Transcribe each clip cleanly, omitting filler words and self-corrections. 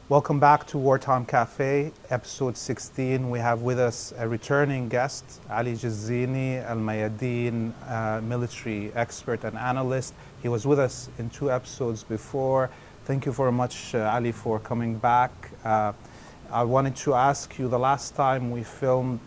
Welcome back to Wartime Cafe, episode 16. We have with us a returning guest, Ali Jezzini, al-Mayadeen, military expert and analyst. He was with us in 2 episodes before. Thank you very much, Ali, for coming back. I wanted to ask you, the last time we filmed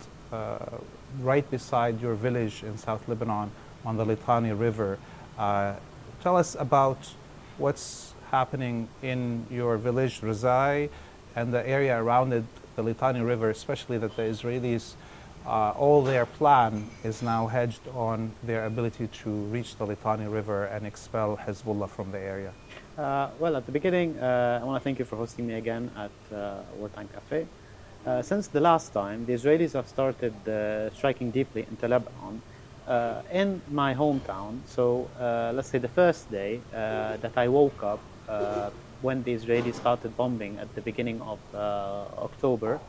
right beside your village in South Lebanon on the Litani River. Tell us about what's happening in your village, Rizai, and the area around it, the Litani River, especially that the Israelis, all their plan is now hedged on their ability to reach the Litani River and expel Hezbollah from the area. Well, at the beginning, I want to thank you for hosting me again at Wartime Cafe. Since the last time, the Israelis have started striking deeply into Lebanon in my hometown. So let's say the first day that I woke up when the Israelis started bombing at the beginning of October.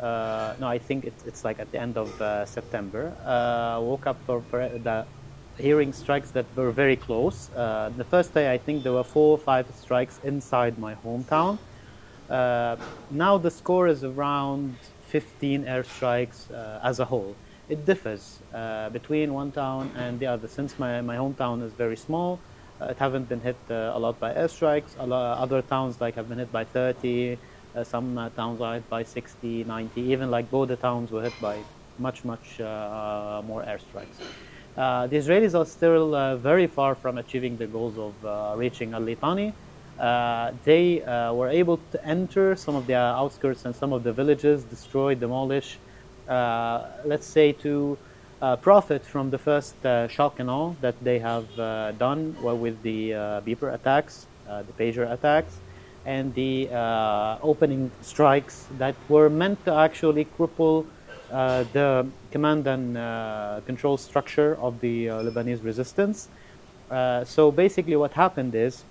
No, I think it's like at the end of September. Woke up for the hearing strikes that were very close. The first day, I think there were 4 or 5 strikes inside my hometown. Now the score is around 15 airstrikes as a whole. It differs between one town and the other. Since my hometown is very small, it haven't been hit a lot by airstrikes. Other towns like have been hit by 30. Some towns are hit by 60, 90. Even like Boda towns were hit by much more airstrikes. The Israelis are still very far from achieving the goals of reaching al-Litani. They were able to enter some of the outskirts and some of the villages, destroy, demolish, let's say to profit from the first shock and awe that they have done with the beeper attacks, the pager attacks, and the opening strikes that were meant to actually cripple the command and control structure of the Lebanese resistance. So basically what happened is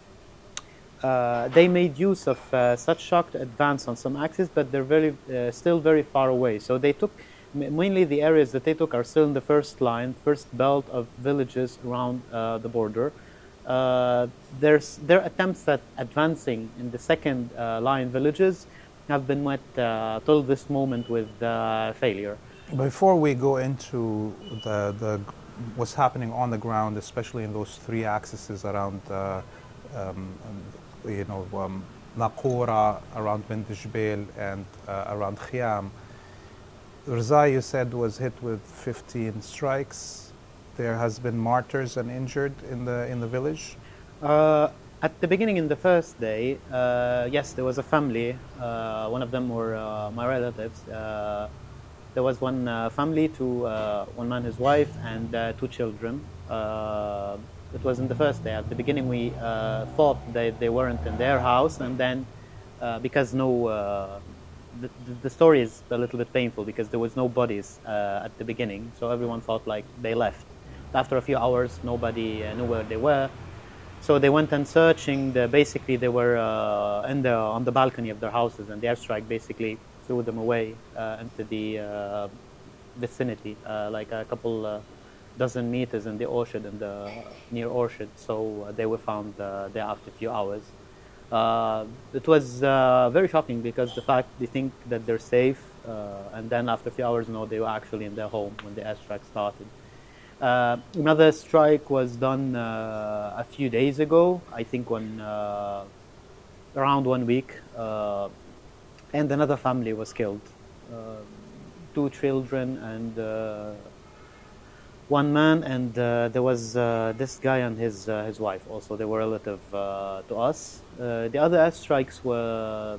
they made use of such shock to advance on some axes, but they're still very far away. So they took mainly the areas that they took are still in the first belt of villages around the border. Their attempts at advancing in the second line villages have been met till this moment with failure. Before we go into what's happening on the ground, especially in those 3 axes around Naqoura, around Bint Jbeil, and around Khiam. Rizai, you said, was hit with 15 strikes. There has been martyrs and injured in the village. At the beginning, in the first day, yes, there was a family. One of them were my relatives. There was one family, one man, his wife, and 2 children. It was in the first day. At the beginning, we thought that they weren't in their house, and then because the story is a little bit painful because there was no bodies at the beginning, so everyone thought like they left. After a few hours, nobody knew where they were, so they went and searching. Basically, they were on the balcony of their houses, and the airstrike basically threw them away into the vicinity, like a couple dozen meters in the orchard, near orchard. So they were found there after a few hours. It was very shocking because the fact they think that they're safe, and then after a few hours, no, they were actually in their home when the airstrike started. Another strike was done a few days ago, I think around 1 week, and another family was killed. 2 children and 1 man, and there was this guy and his wife also. They were relative to us. The other airstrikes were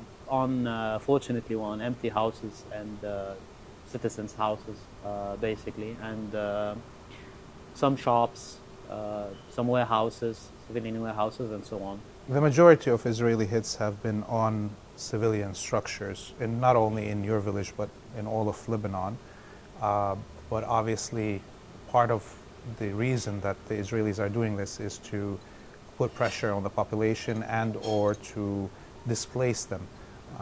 fortunately, on empty houses and citizens' houses, basically, and some shops, some warehouses, civilian warehouses, and so on. The majority of Israeli hits have been on civilian structures, and not only in your village, but in all of Lebanon. But obviously, part of the reason that the Israelis are doing this is to put pressure on the population and or to displace them.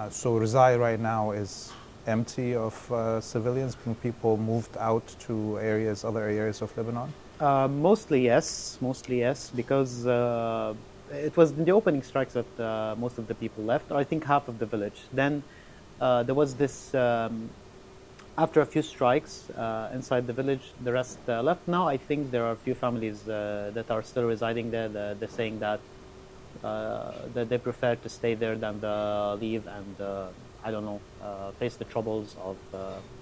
So Rizai right now is empty of civilians. People moved out to other areas of Lebanon? Mostly yes, because it was in the opening strikes that most of the people left, or I think half of the village. Then there was this, after a few strikes inside the village, the rest left. Now I think there are a few families that are still residing there. They're saying that they prefer to stay there than leave and, I don't know, face the troubles of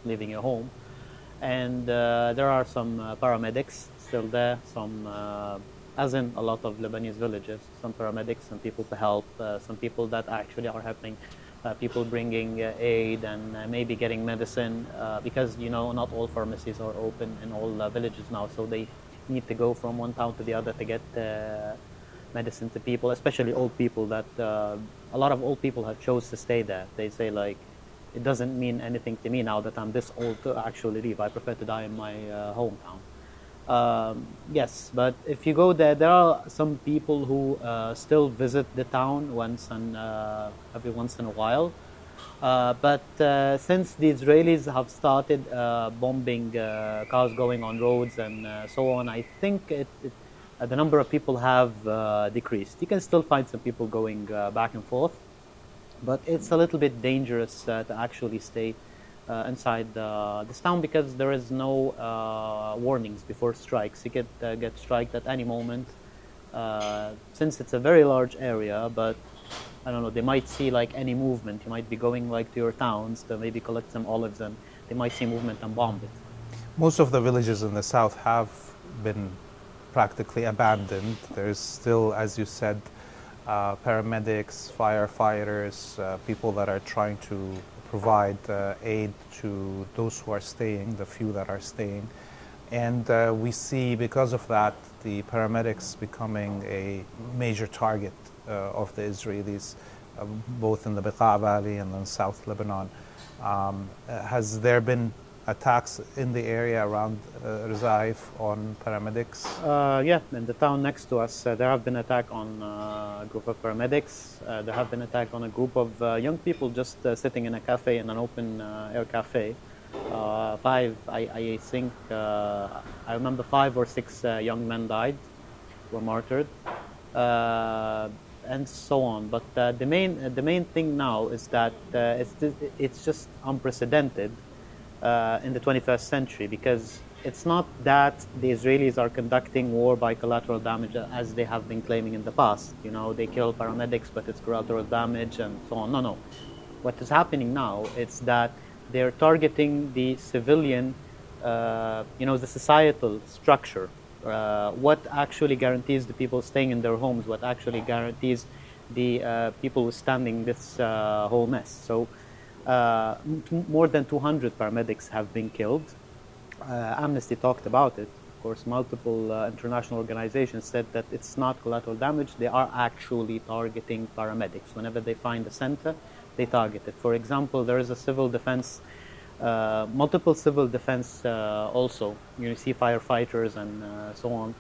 leaving your home. And there are some paramedics still there, some, as in a lot of Lebanese villages, some paramedics, some people to help, some people that actually are helping people bringing aid and maybe getting medicine, because, you know, not all pharmacies are open in all villages now, so they need to go from one town to the other to get medicine to people, especially old people that, a lot of old people have chose to stay there. They say, like, it doesn't mean anything to me now that I'm this old to actually leave. I prefer to die in my hometown. Yes, but if you go there, there are some people who still visit the town every once in a while. But since the Israelis have started bombing cars going on roads and so on, I think the number of people have decreased. You can still find some people going back and forth, but it's a little bit dangerous to actually stay inside this town, because there is no warnings before strikes. You could get striked at any moment, since it's a very large area. But I don't know, they might see like any movement. You might be going like to your towns to maybe collect some olives, and they might see movement and bomb it. Most of the villages in the south have been practically abandoned. There's still, as you said, paramedics, firefighters, people that are trying to provide aid to those who are staying, the few that are staying. And we see, because of that, the paramedics becoming a major target of the Israelis, both in the Beqa Valley and in South Lebanon. Has there been attacks in the area around Rezaif on paramedics? Yeah, in the town next to us, there have been attacks on a group of paramedics. There have been attacks on a group of young people just sitting in a cafe, in an open air cafe. I think, I remember 5 or 6 young men died, were martyred, and so on. But the main thing now is that it's just unprecedented in the 21st century, because it's not that the Israelis are conducting war by collateral damage as they have been claiming in the past. You know, they kill paramedics, but it's collateral damage and so on. No. What is happening now is that they're targeting the civilian, the societal structure. What actually guarantees the people staying in their homes, what actually guarantees the people withstanding this whole mess. So more than 200 paramedics have been killed. Amnesty talked about it. Of course, multiple international organizations said that it's not collateral damage. They are actually targeting paramedics. Whenever they find a center, they target it. For example, there is a civil defense, multiple civil defense also. You see firefighters and so on.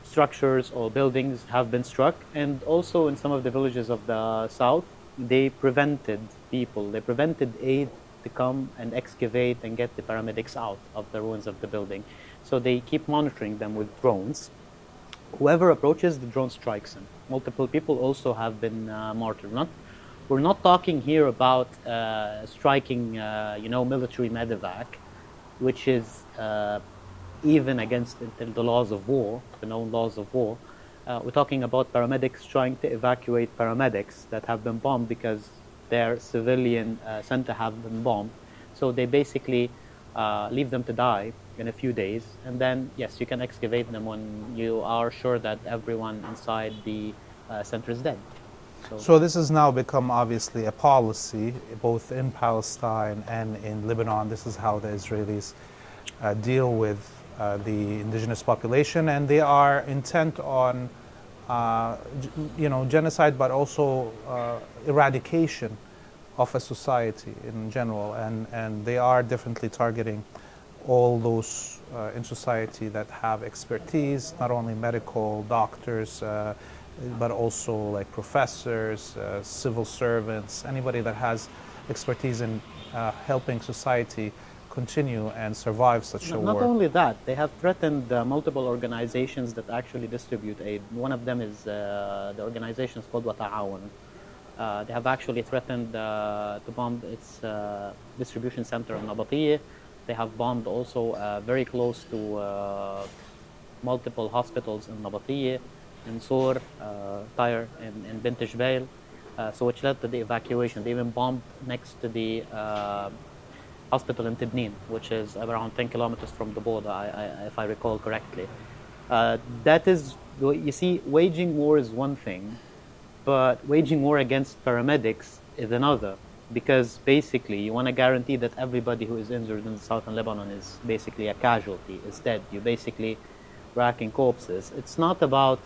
Structures or buildings have been struck. And also in some of the villages of the south, they prevented aid to come and excavate and get the paramedics out of the ruins of the building. So they keep monitoring them with drones. Whoever approaches, the drone strikes him. Multiple people also have been martyred. We're not talking here about striking, military medevac, which is even against the laws of war, the known laws of war. We're talking about paramedics trying to evacuate paramedics that have been bombed because their civilian center have been bombed. So they basically leave them to die in a few days, and then, yes, you can excavate them when you are sure that everyone inside the center is dead. So this has now become obviously a policy, both in Palestine and in Lebanon. This is how the Israelis deal with the indigenous population, and they are intent on genocide, but also eradication of a society in general, and they are definitely targeting all those in society that have expertise, not only medical doctors, but also like professors, civil servants, anybody that has expertise in helping society continue and survive such a war. Not only that, they have threatened multiple organizations that actually distribute aid. One of them is the organization is called Wartime. They have actually threatened to bomb its distribution center in Nabatiyah. They have bombed also very close to multiple hospitals in Nabatiyah, in Sur, Tyre, and Bint Jbail, so which led to the evacuation. They even bombed next to the hospital in Tibnin, which is around 10 kilometers from the border, if I recall correctly. That is, you see, waging war is one thing, but waging war against paramedics is another, because basically you want to guarantee that everybody who is injured in southern Lebanon is basically a casualty, is dead. You're basically racking corpses. It's not about,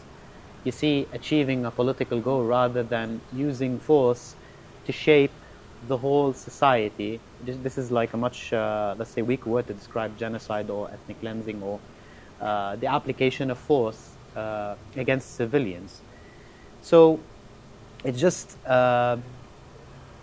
you see, achieving a political goal rather than using force to shape the whole society. This is like a much, let's say, weak word to describe genocide or ethnic cleansing or the application of force against civilians. So it's just,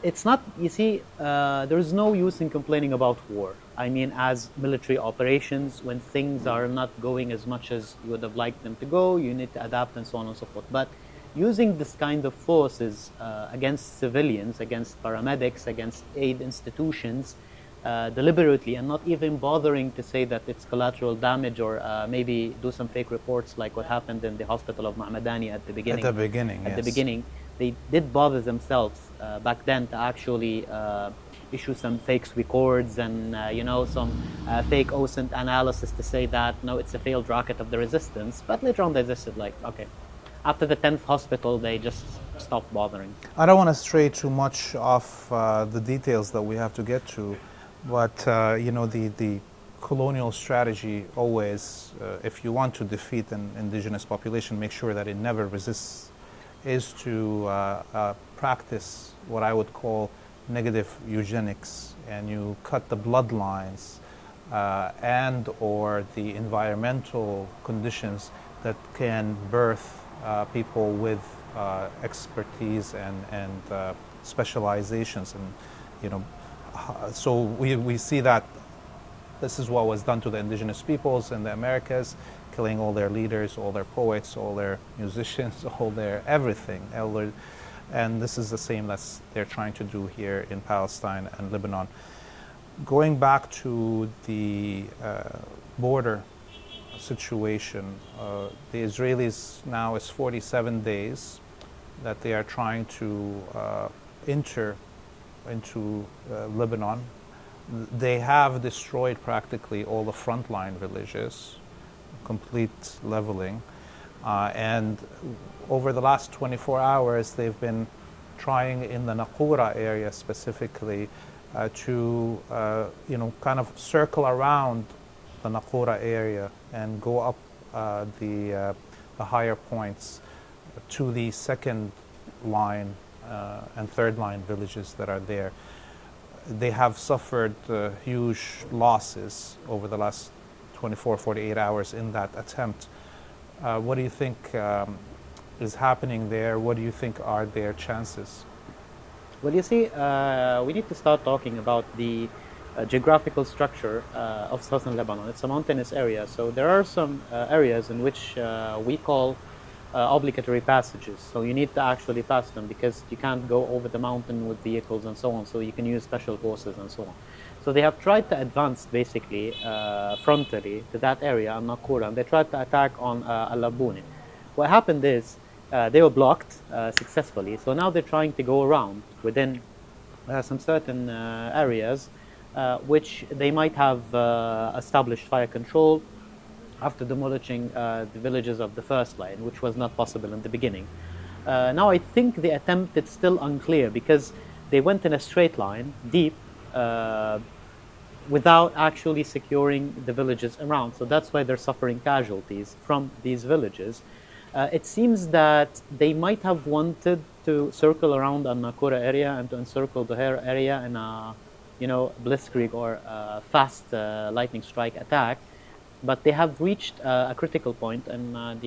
it's not, you see, there is no use in complaining about war. I mean, as military operations, when things are not going as much as you would have liked them to go, you need to adapt and so on and so forth. But using this kind of forces against civilians, against paramedics, against aid institutions, deliberately, and not even bothering to say that it's collateral damage or maybe do some fake reports like what happened in the hospital of al-Mayadeen at the beginning. At the beginning, yes. At the beginning, they did bother themselves back then to actually issue some fake records and you know, some fake OSINT analysis to say that no, it's a failed rocket of the resistance. But later on, they just said like, okay. After the 10th hospital, they just stopped bothering. I don't want to stray too much off the details that we have to get to, but you know, the colonial strategy always, if you want to defeat an indigenous population, make sure that it never resists, is to practice what I would call negative eugenics, and you cut the bloodlines and or the environmental conditions that can birth people with expertise and specializations, and you know, so we see that this is what was done to the indigenous peoples in the Americas, killing all their leaders, all their poets, all their musicians, all their everything, and this is the same that they're trying to do here in Palestine and Lebanon. Going back to the border situation, the Israelis now, it's 47 days that they are trying to enter into Lebanon. They have destroyed practically all the frontline villages, complete leveling, and over the last 24 hours they've been trying in the Naqoura area specifically to you know, kind of circle around the Naqoura area and go up the higher points to the second line and third line villages that are there. They have suffered huge losses over the last 24, 48 hours in that attempt. What do you think is happening there? What do you think are their chances? Well, you see, we need to start talking about the geographical structure of southern Lebanon. It's a mountainous area, so there are some areas in which we call obligatory passages. So you need to actually pass them because you can't go over the mountain with vehicles and so on, so you can use special forces and so on. So they have tried to advance basically frontally to that area on Naqoura, and they tried to attack on al-Abuni. What happened is they were blocked successfully, so now they're trying to go around within some certain areas which they might have established fire control after demolishing the villages of the first line, which was not possible in the beginning. Now I think the attempt is still unclear because they went in a straight line, deep, without actually securing the villages around. So that's why they're suffering casualties from these villages. It seems that they might have wanted to circle around the Naqoura area and to encircle the Hare area in a, you know, blitzkrieg or fast lightning strike attack, but they have reached a critical point, and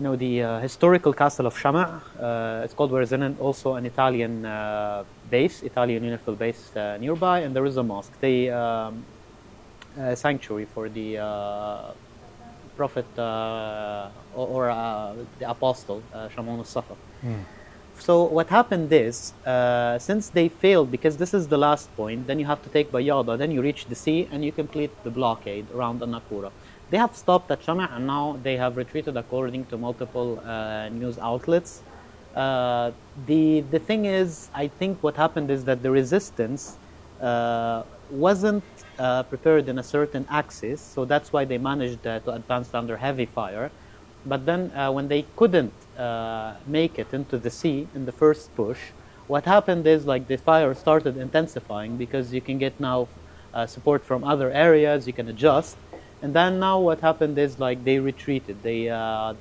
the historical castle of Shama. It's called Wartime, also an Italian base, Italian UNIFIL base nearby, and there is a mosque, the sanctuary for the Prophet or the Apostle, Shamun al-Safar. So what happened is, since they failed, because this is the last point, then you have to take Bayada, then you reach the sea, and you complete the blockade around An-Nakura. They have stopped at Shama, and now they have retreated according to multiple news outlets. The thing is, I think what happened is that the resistance wasn't prepared in a certain axis, so that's why they managed to advance under heavy fire. But then when they couldn't make it into the sea in the first push, what happened is like the fire started intensifying because you can get now support from other areas, you can adjust. And then now what happened is like they retreated, the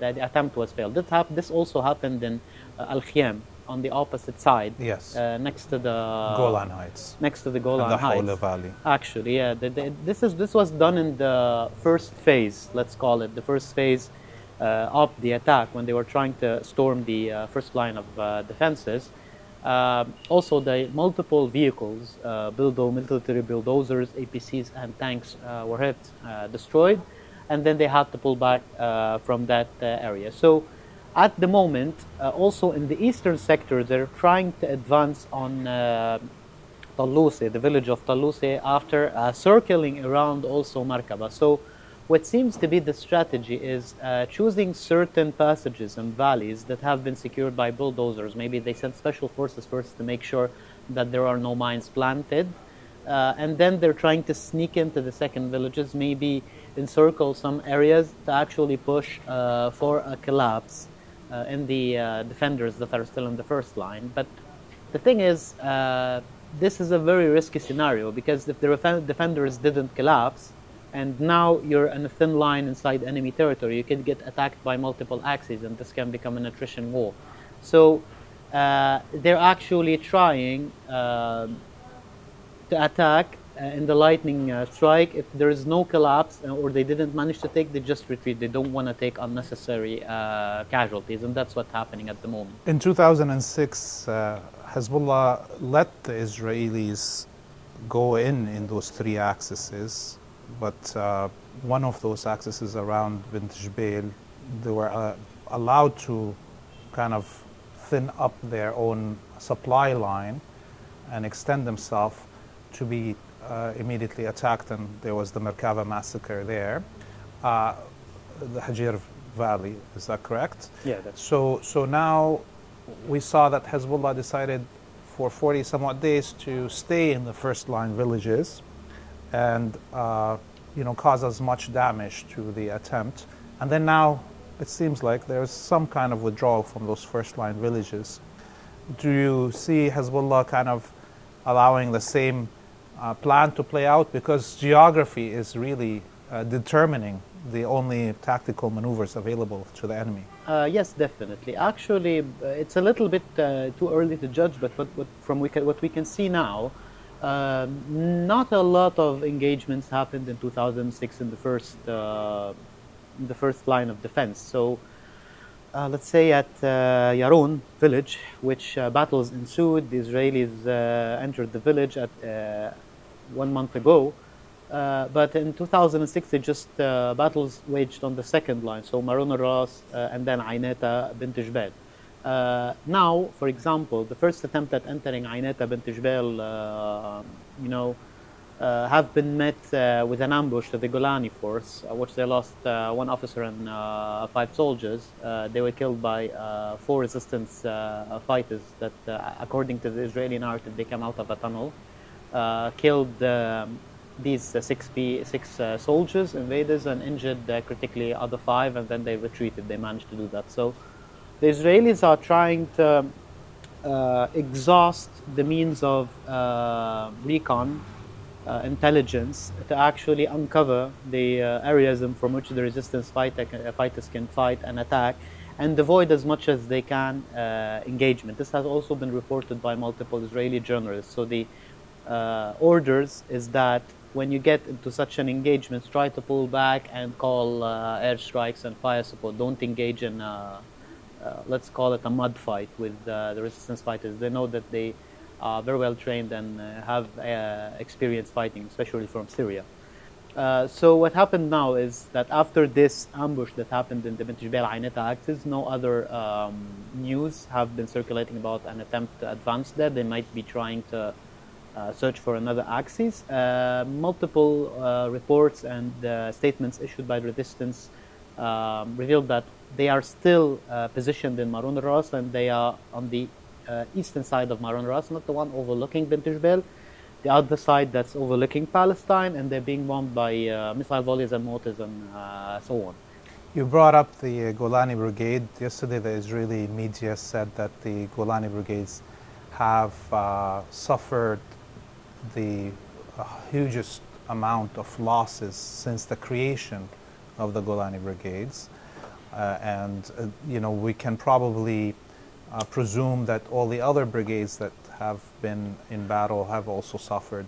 attempt was failed. This also happened in Al-Khiyam, on the opposite side, yes, next to the Golan Heights, next to the Golan and the Heights. Hawla Valley. Actually, yeah, this was done in the first phase, let's call it the first phase of the attack, when they were trying to storm the first line of defenses. Also, the multiple vehicles, military bulldozers, APCs, and tanks were hit, destroyed, and then they had to pull back from that area. So, at the moment, also in the eastern sector, they're trying to advance on Tallusi, the village of Tallusi, after circling around also Markaba. So, what seems to be the strategy is choosing certain passages and valleys that have been secured by bulldozers. Maybe they send special forces first to make sure that there are no mines planted. And then they're trying to sneak into the second villages, maybe encircle some areas to actually push for a collapse in the defenders that are still in the first line. But the thing is, this is a very risky scenario, because if the defenders didn't collapse, and now you're in a thin line inside enemy territory, you can get attacked by multiple axes, and this can become an attrition war. So they're actually trying to attack in the lightning strike. If there is no collapse or they didn't manage to take, they just retreat. They don't want to take unnecessary casualties, and that's what's happening at the moment. In 2006, Hezbollah let the Israelis go in those three axes. But one of those axes around Bint Jbeil, they were allowed to kind of thin up their own supply line and extend themselves to be immediately attacked, and there was the Merkava massacre there, the Hajir Valley, is that correct? Yeah, that's so now we saw that Hezbollah decided for 40 somewhat days to stay in the first line villages and cause as much damage to the attempt. And then now it seems like there's some kind of withdrawal from those first line villages. Do you see Hezbollah kind of allowing the same plan to play out? Because geography is really determining the only tactical maneuvers available to the enemy. Yes, definitely. Actually, it's a little bit too early to judge, but what we can see now, not a lot of engagements happened in 2006 in the first line of defense. So, let's say at Yaron village, which battles ensued, the Israelis entered the village at 1 month ago. But in 2006, they just battles waged on the second line, so Maroun al-Ras and then Ayneta bint Jbeil. Now, for example, the first attempt at entering Ayneta bint Jbeil, have been met with an ambush to the Golani force, which they lost 1 officer and 5 soldiers. They were killed by 4 resistance fighters that, according to the Israeli narrative, they came out of a tunnel, killed these 6 soldiers, invaders, and injured critically other 5, and then they retreated. They managed to do that. So the Israelis are trying to exhaust the means of recon, intelligence, to actually uncover the areas from which the resistance fighters can fight and attack, and avoid as much as they can engagement. This has also been reported by multiple Israeli journalists. So the orders is that when you get into such an engagement, try to pull back and call airstrikes and fire support. Don't engage in, let's call it a mud fight with the resistance fighters. They know that they are very well trained and have experience fighting, especially from Syria. So what happened now is that after this ambush that happened in the Bint Jbeil Aineta axis, no other news have been circulating about an attempt to advance there. They might be trying to search for another axis. Multiple reports and statements issued by the resistance revealed that they are still positioned in Marun al-Ras, and they are on the eastern side of Marun al-Ras, not the one overlooking Bint Jbeil, the other side that's overlooking Palestine, and they're being bombed by missile volleys and mortars and so on. You brought up the Golani Brigade. Yesterday the Israeli media said that the Golani Brigades have suffered the hugest amount of losses since the creation of the Golani Brigades. You know, we can probably presume that all the other brigades that have been in battle have also suffered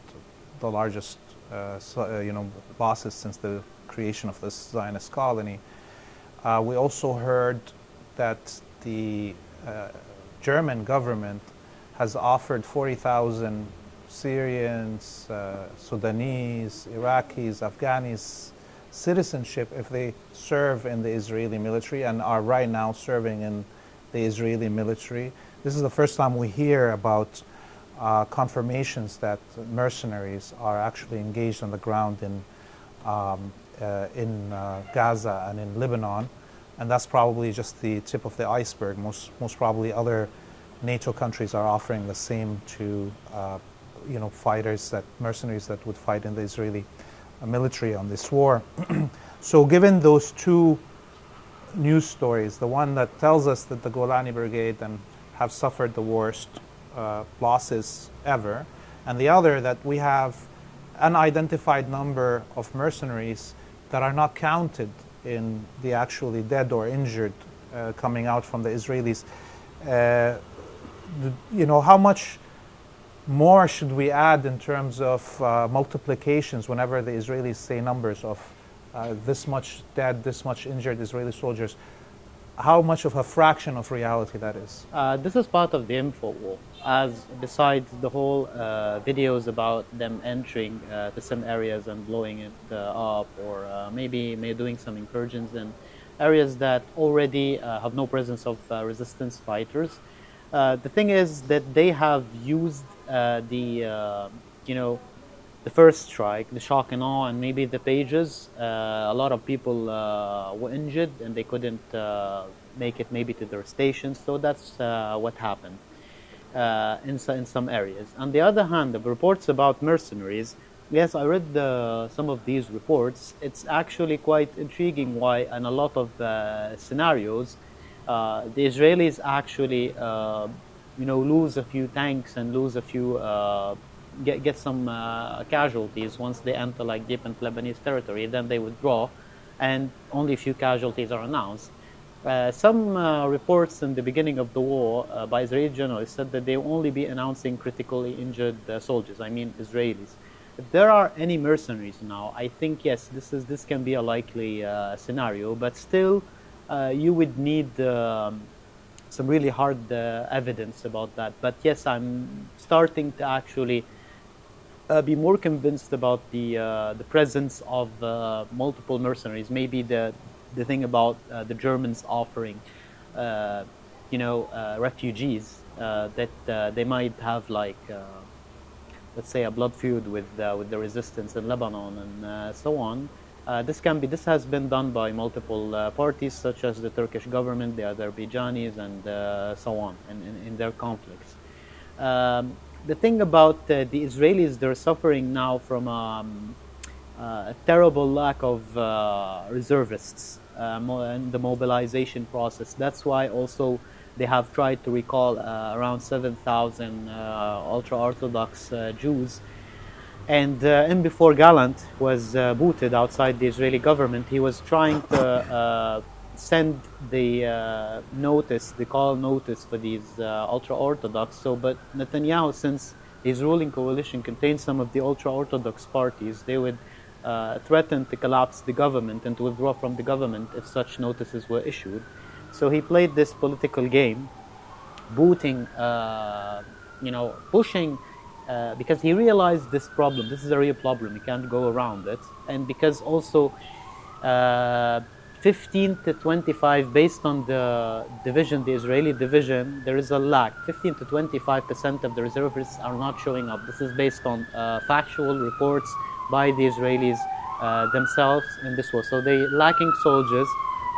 the largest you know, losses since the creation of this Zionist colony. We also heard that the German government has offered 40,000 Syrians, Sudanese, Iraqis, Afghanis citizenship if they serve in the Israeli military and are right now serving in the Israeli military. This is the first time we hear about confirmations that mercenaries are actually engaged on the ground in Gaza and in Lebanon, and that's probably just the tip of the iceberg. Most probably other NATO countries are offering the same to you know, mercenaries that would fight in the Israeli military on this war. So given those two news stories, the one that tells us that the Golani Brigade have suffered the worst losses ever, and the other that we have an unidentified number of mercenaries that are not counted in the actually dead or injured coming out from the Israelis, you know, how much more should we add in terms of multiplications whenever the Israelis say numbers of this much dead, this much injured Israeli soldiers? How much of a fraction of reality that is? This is part of the info war, as besides the whole videos about them entering to some areas and blowing it up, or maybe doing some incursions in areas that already have no presence of resistance fighters. The thing is that they have used you know, the first strike, the shock and awe, and maybe the pages. A lot of people were injured and they couldn't make it maybe to their stations. So that's what happened in some areas. On the other hand, the reports about mercenaries, yes, I read some of these reports. It's actually quite intriguing why in a lot of scenarios the Israelis actually you know, lose a few tanks and lose a few get some casualties once they enter like deep into Lebanese territory. Then they withdraw, and only a few casualties are announced. Some reports in the beginning of the war by Israeli journalists said that they will only be announcing critically injured soldiers. I mean Israelis. If there are any mercenaries now, I think yes, this can be a likely scenario. But still, you would need some really hard evidence about that. But yes, I'm starting to actually be more convinced about the presence of multiple mercenaries. Maybe the thing about the Germans offering, you know, refugees that they might have like, let's say, a blood feud with the resistance in Lebanon and so on. This has been done by multiple parties, such as the Turkish government, the Azerbaijanis, and so on, in their conflicts. The thing about the Israelis, they're suffering now from a terrible lack of reservists in the mobilization process. That's why also they have tried to recall around 7,000 ultra-Orthodox Jews. And before Gallant was booted outside the Israeli government, he was trying to send the call notice for these ultra-Orthodox. But Netanyahu, since his ruling coalition contained some of the ultra-Orthodox parties, they would threaten to collapse the government and to withdraw from the government if such notices were issued. So he played this political game, booting, pushing, because he realized this problem. This is a real problem. You can't go around it. And because also 15 to 25, based on the division, the Israeli division, there is a lack. 15 to 25% of the reservists are not showing up. This is based on factual reports by the Israelis themselves in this war. So they lacking soldiers.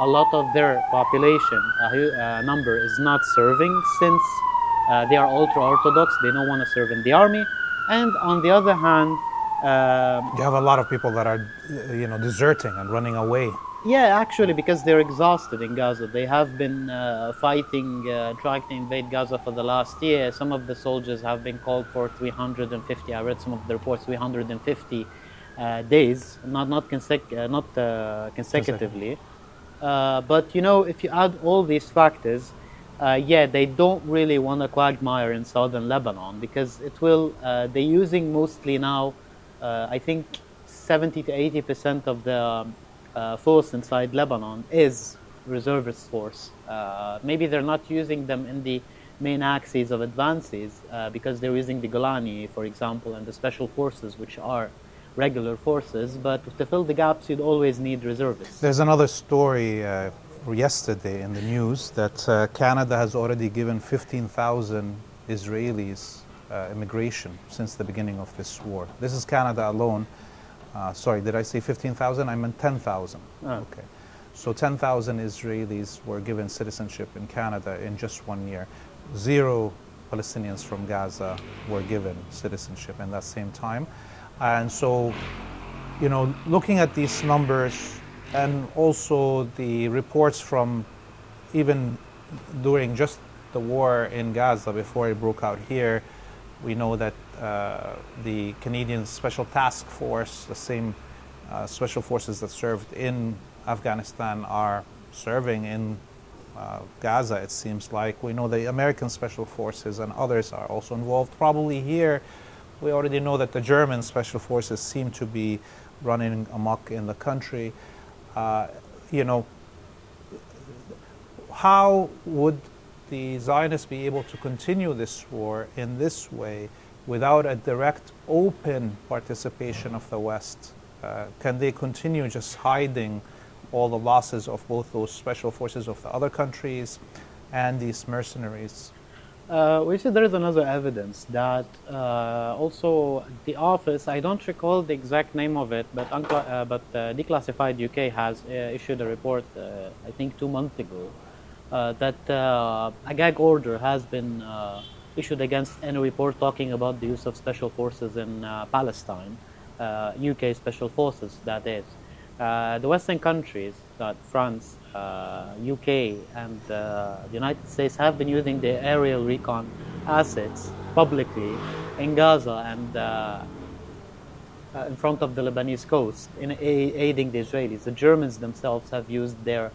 A lot of their population number is not serving, since they are ultra-Orthodox. They don't want to serve in the army. And on the other hand, you have a lot of people that are, deserting and running away. Yeah, actually, because they're exhausted in Gaza. They have been fighting, trying to invade Gaza for the last year. Some of the soldiers have been called for 350. I read some of the reports, 350 days, not consecutively. But if you add all these factors, they don't really want a quagmire in southern Lebanon, because it will. They're using mostly now, I think, 70 to 80% of the force inside Lebanon is reservist force. Maybe they're not using them in the main axes of advances because they're using the Golani, for example, and the special forces, which are regular forces. But to fill the gaps, you'd always need reservists. There's another story yesterday in the news that Canada has already given 15,000 Israelis immigration since the beginning of this war. This is Canada alone. Sorry, did I say 15,000? I meant 10,000. Oh. Okay. So 10,000 Israelis were given citizenship in Canada in just 1 year. 0 Palestinians from Gaza were given citizenship in that same time. And so, looking at these numbers, and also the reports from even during just the war in Gaza before it broke out here, we know that the Canadian Special Task Force, the same special forces that served in Afghanistan, are serving in Gaza, it seems like. We know the American Special Forces and others are also involved. Probably here, we already know that the German Special Forces seem to be running amok in the country. How would the Zionists be able to continue this war in this way without a direct, open participation of the West? Can they continue just hiding all the losses of both those special forces of the other countries and these mercenaries? We see there is another evidence that also the office, I don't recall the exact name of it, but Declassified UK has issued a report, I think 2 months ago, that a gag order has been issued against any report talking about the use of special forces in Palestine, UK special forces, that is. The Western countries, that France, UK, and the United States, have been using their aerial recon assets publicly in Gaza and in front of the Lebanese coast in aiding the Israelis. The Germans themselves have used their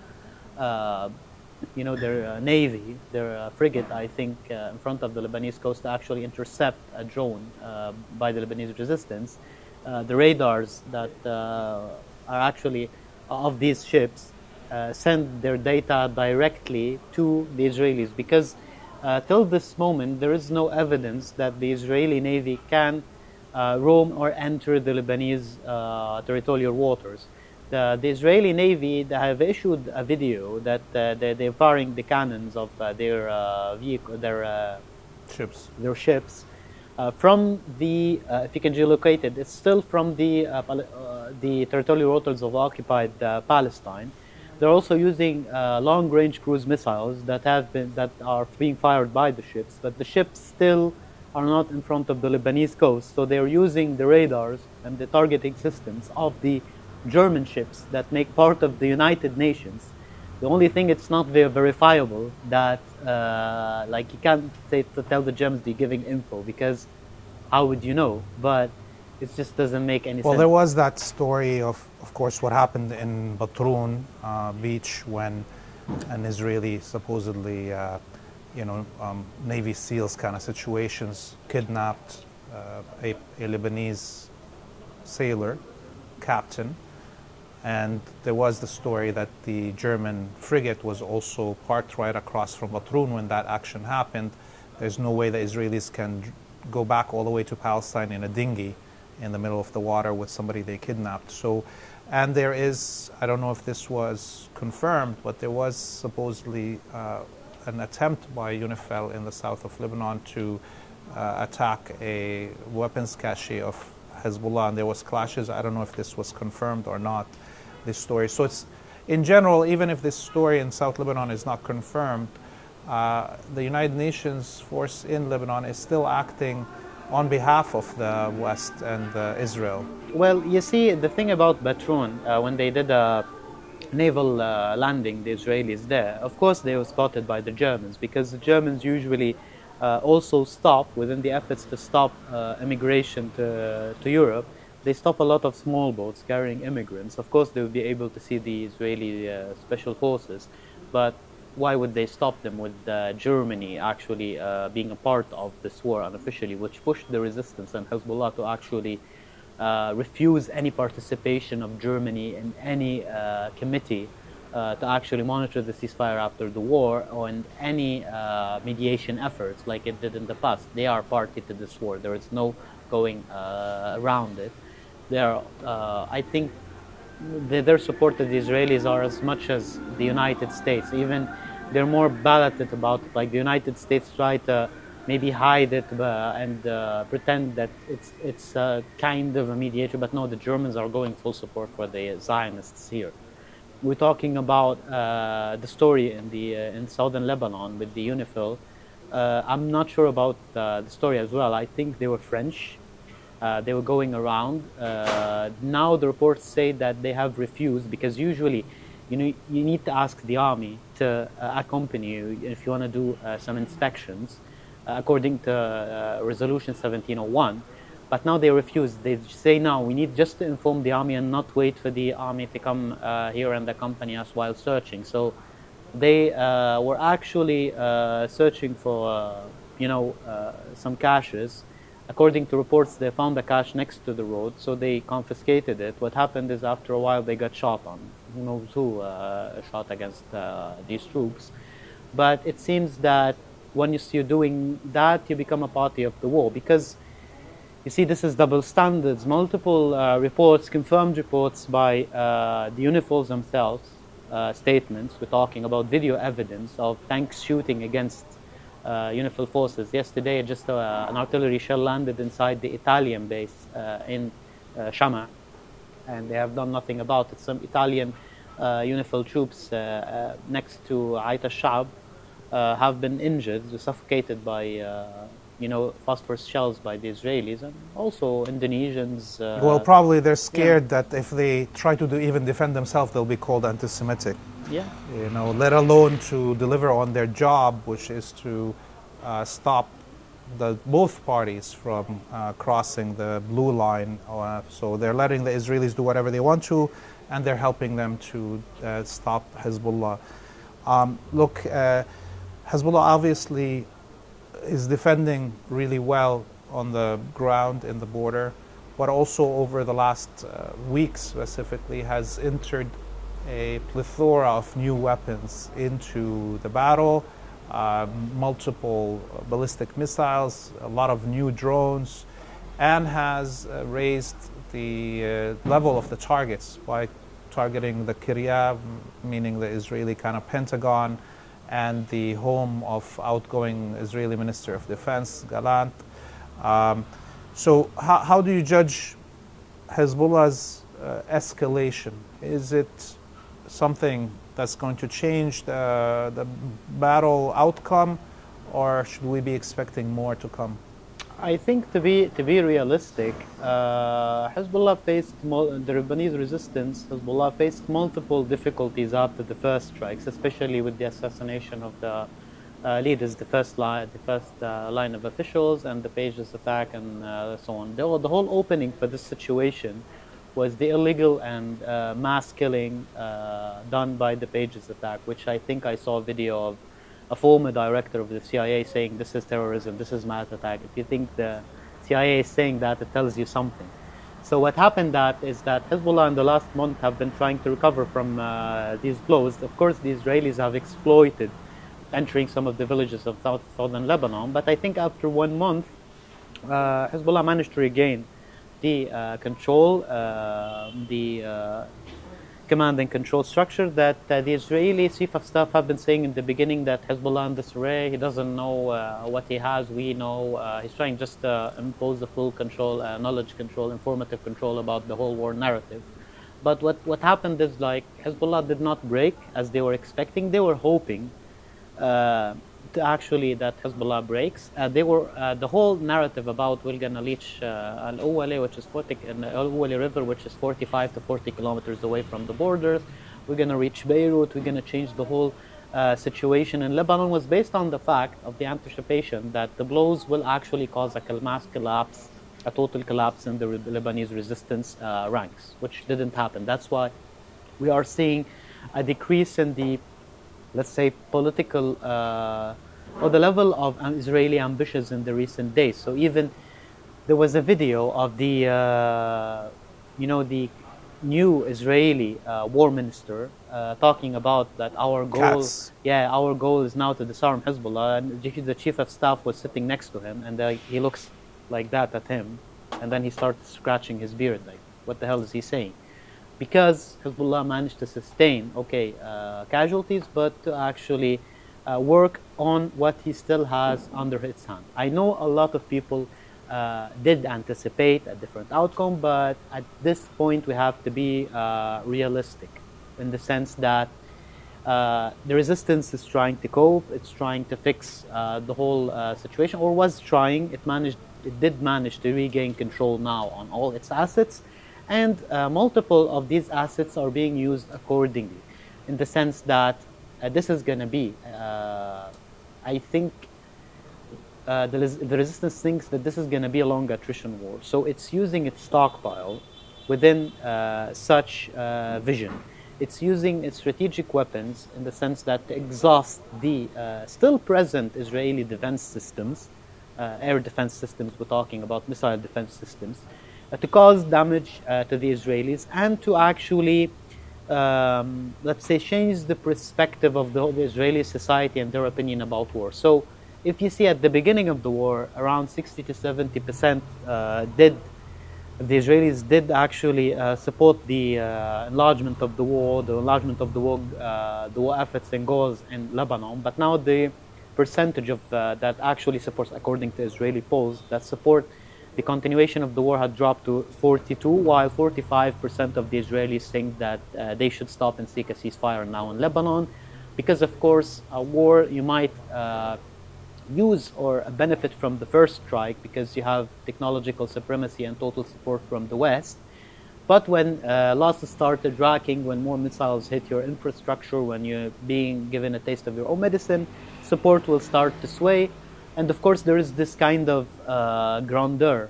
their navy, their frigate, I think, in front of the Lebanese coast to actually intercept a drone by the Lebanese resistance. The radars that are actually of these ships send their data directly to the Israelis, because till this moment there is no evidence that the Israeli Navy can roam or enter the Lebanese territorial waters. The Israeli Navy, they have issued a video that they're firing the cannons of their ships from the, if you can geolocate it, it's still from the territorial waters of occupied Palestine. They're also using long-range cruise missiles that are being fired by the ships, but the ships still are not in front of the Lebanese coast. So they're using the radars and the targeting systems of the German ships that make part of the United Nations. The only thing, it's not very verifiable that, you can't say to tell the Germans they're giving info, because how would you know? But it just doesn't make any sense. Well, there was that story of course, what happened in Batroun beach when an Israeli supposedly, Navy SEALs kind of situations kidnapped a Lebanese sailor, captain, and there was the story that the German frigate was also parked right across from Batroun when that action happened. There's no way the Israelis can go back all the way to Palestine in a dinghy in the middle of the water with somebody they kidnapped. So, and there is, I don't know if this was confirmed, but there was supposedly an attempt by UNIFIL in the south of Lebanon to attack a weapons cache of Hezbollah, and there was clashes. I don't know if this was confirmed or not, this story. So it's, in general, even if this story in South Lebanon is not confirmed, the United Nations force in Lebanon is still acting on behalf of the West and Israel. Well, you see, the thing about Batroun, when they did a naval landing, the Israelis there, of course they were spotted by the Germans, because the Germans usually also stop, within the efforts to stop immigration to Europe, they stop a lot of small boats carrying immigrants. Of course they would be able to see the Israeli special forces, but why would they stop them with Germany actually being a part of this war unofficially, which pushed the resistance and Hezbollah to actually refuse any participation of Germany in any committee to actually monitor the ceasefire after the war, or in any mediation efforts like it did in the past. They are party to this war. There is no going around it. I think their support to the Israelis are as much as the United States. Even they're more balloted about it. Like the United States try to maybe hide it and pretend that it's kind of a mediator, but no, the Germans are going full support for the Zionists here. We're talking about the story in southern Lebanon with the UNIFIL. I'm not sure about the story as well. I think they were French. They were going around. Now the reports say that they have refused, because usually, you need to ask the army to accompany you if you want to do some inspections, according to Resolution 1701. But now they refuse. They say, no, we need just to inform the army and not wait for the army to come here and accompany us while searching. So they were actually searching for, some caches. According to reports, they found a cache next to the road, so they confiscated it. What happened is, after a while, they got shot on. Who knows who shot against these troops. But it seems that when you're doing that, you become a party of the war, because you see, this is double standards. Multiple reports, confirmed reports by the UNIFILs themselves, statements. We're talking about video evidence of tanks shooting against UNIFIL forces. Yesterday, just an artillery shell landed inside the Italian base in Shama, and they have done nothing about it. Some Italian UNIFIL troops next to Ait al-Shab have been injured, suffocated by phosphorus shells by the Israelis, and also Indonesians. Well, probably they're scared that if they try to even defend themselves, they'll be called anti-Semitic. Yeah. Let alone to deliver on their job, which is to stop both parties from crossing the blue line. So they're letting the Israelis do whatever they want to, and they're helping them to stop Hezbollah. Hezbollah obviously is defending really well on the ground in the border, but also over the last weeks specifically has entered a plethora of new weapons into the battle, multiple ballistic missiles, a lot of new drones, and has raised the level of the targets by targeting the Kiryat, meaning the Israeli kind of Pentagon, and the home of outgoing Israeli Minister of Defense, Gallant. So how do you judge Hezbollah's escalation? Is it something that's going to change the battle outcome, or should we be expecting more to come? I think to be realistic, Hezbollah faced the Lebanese resistance. Hezbollah faced multiple difficulties after the first strikes, especially with the assassination of the leaders, the first line of officials, and the Pages attack, and so on. The whole opening for this situation was the illegal and mass killing done by the Pages attack, which I think I saw a video of a former director of the CIA saying this is terrorism, this is mass attack. If you think the CIA is saying that, it tells you something. So what happened is that Hezbollah in the last month have been trying to recover from these blows. Of course, the Israelis have exploited entering some of the villages of southern Lebanon, but I think after 1 month, Hezbollah managed to regain the control, the command and control structure that the Israeli chief of staff have been saying in the beginning, that Hezbollah in disarray, he doesn't know what he has, we know. He's trying just to impose the full control, knowledge control, informative control about the whole war narrative. But what happened is, like, Hezbollah did not break as they were expecting. They were hoping to actually that Hezbollah breaks. They were the whole narrative about we're gonna reach al-Awali, which is al-Awali River, which is 45 to 40 kilometers away from the borders. We're gonna reach Beirut. We're gonna change the whole situation in Lebanon, was based on the fact of the anticipation that the blows will actually cause a mass collapse, a total collapse in the Lebanese resistance ranks, which didn't happen. That's why we are seeing a decrease in the, let's say, political or the level of Israeli ambitions in the recent days. So even there was a video of the, the new Israeli war minister talking about that our goal, our goal is now to disarm Hezbollah, and the chief of staff was sitting next to him, and he looks like that at him, and then he starts scratching his beard, like, what the hell is he saying? Because Hezbollah managed to sustain, casualties, but to actually work on what he still has under his hand. I know a lot of people did anticipate a different outcome, but at this point we have to be realistic in the sense that the resistance is trying to cope, it's trying to fix the whole situation, or was trying. It did manage to regain control now on all its assets, and multiple of these assets are being used accordingly, in the sense that this is going to be, I think, the resistance thinks that this is going to be a long attrition war. So it's using its stockpile within such vision. It's using its strategic weapons in the sense that to exhaust the still present Israeli defense systems, air defense systems, we're talking about missile defense systems, to cause damage to the Israelis, and to actually, let's say, change the perspective of the Israeli society and their opinion about war. So if you see at the beginning of the war, around 60 to 70% the Israelis did actually support the enlargement of the war, the war efforts and goals in Lebanon. But now the percentage of that actually supports, according to Israeli polls, that support the continuation of the war had dropped to 42, while 45% of the Israelis think that they should stop and seek a ceasefire now in Lebanon, because of course a war you might use or benefit from the first strike because you have technological supremacy and total support from the West. But when losses started racking, when more missiles hit your infrastructure, when you're being given a taste of your own medicine, support will start to sway. And of course there is this kind of grandeur,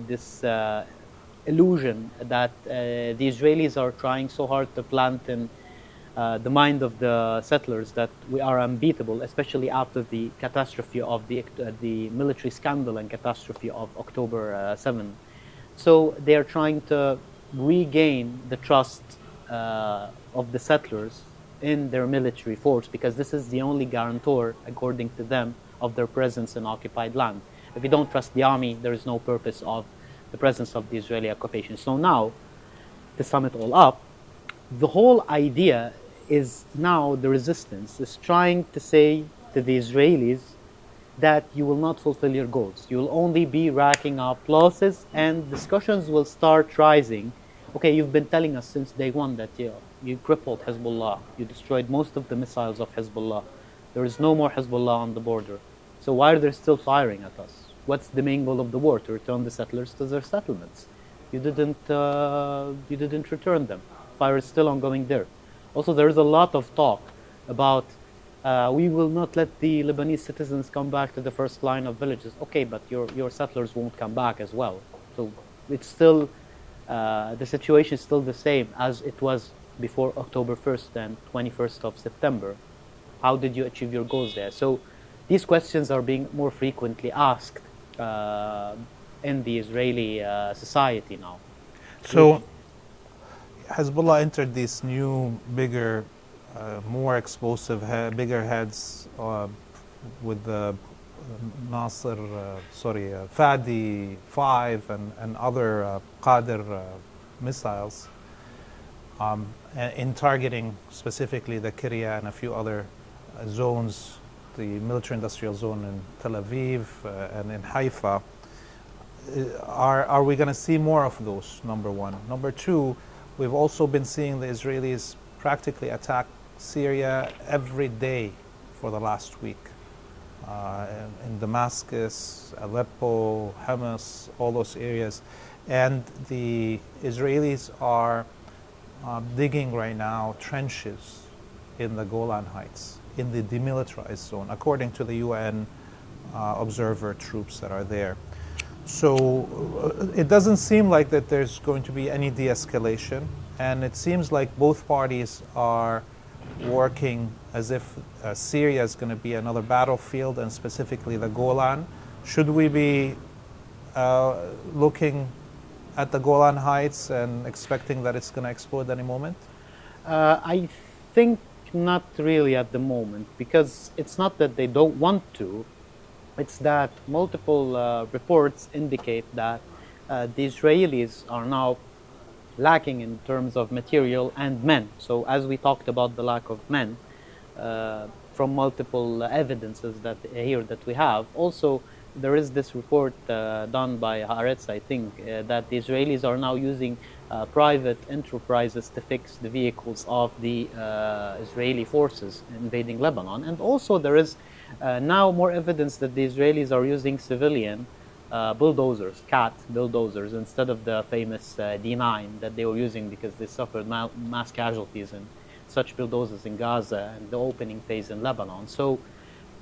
this illusion that the Israelis are trying so hard to plant in the mind of the settlers that we are unbeatable, especially after the catastrophe of the military scandal and catastrophe of October 7. So they are trying to regain the trust of the settlers in their military force, because this is the only guarantor, according to them, of their presence in occupied land. If you don't trust the army, there is no purpose of the presence of the Israeli occupation. So now, to sum it all up, the whole idea is now the resistance is trying to say to the Israelis that you will not fulfill your goals. You will only be racking up losses, and discussions will start rising. Okay, you've been telling us since day one that you crippled Hezbollah. You destroyed most of the missiles of Hezbollah. There is no more Hezbollah on the border. So why are they still firing at us? What's the main goal of the war? To return the settlers to their settlements. You didn't return them. Fire is still ongoing there. Also, there is a lot of talk about we will not let the Lebanese citizens come back to the first line of villages. Okay, but your settlers won't come back as well. So it's still, the situation is still the same as it was before October 1st and 21st of September. How did you achieve your goals there? So these questions are being more frequently asked in the Israeli society now. So Hezbollah entered these new, bigger, more explosive, bigger heads with the Fadi 5 and other Qadir missiles in targeting specifically the Kiryat and a few other zones, the military-industrial zone in Tel Aviv and in Haifa. Are we going to see more of those, number one? Number two, we've also been seeing the Israelis practically attack Syria every day for the last week. In Damascus, Aleppo, Hamas, all those areas. And the Israelis are digging right now trenches in the Golan Heights, in the demilitarized zone, according to the UN observer troops that are there. So it doesn't seem like that there's going to be any de-escalation, and it seems like both parties are working as if Syria is going to be another battlefield, and specifically the Golan. Should we be looking at the Golan Heights and expecting that it's going to explode any moment? I think not really at the moment, because it's not that they don't want to, it's that multiple reports indicate that the Israelis are now lacking in terms of material and men. So as we talked about the lack of men, from multiple evidences that here that we have, also there is this report done by Haaretz, I think, that the Israelis are now using private enterprises to fix the vehicles of the Israeli forces invading Lebanon. And also there is now more evidence that the Israelis are using civilian bulldozers, cat bulldozers, instead of the famous D9 that they were using because they suffered mass casualties in such bulldozers in Gaza and the opening phase in Lebanon. So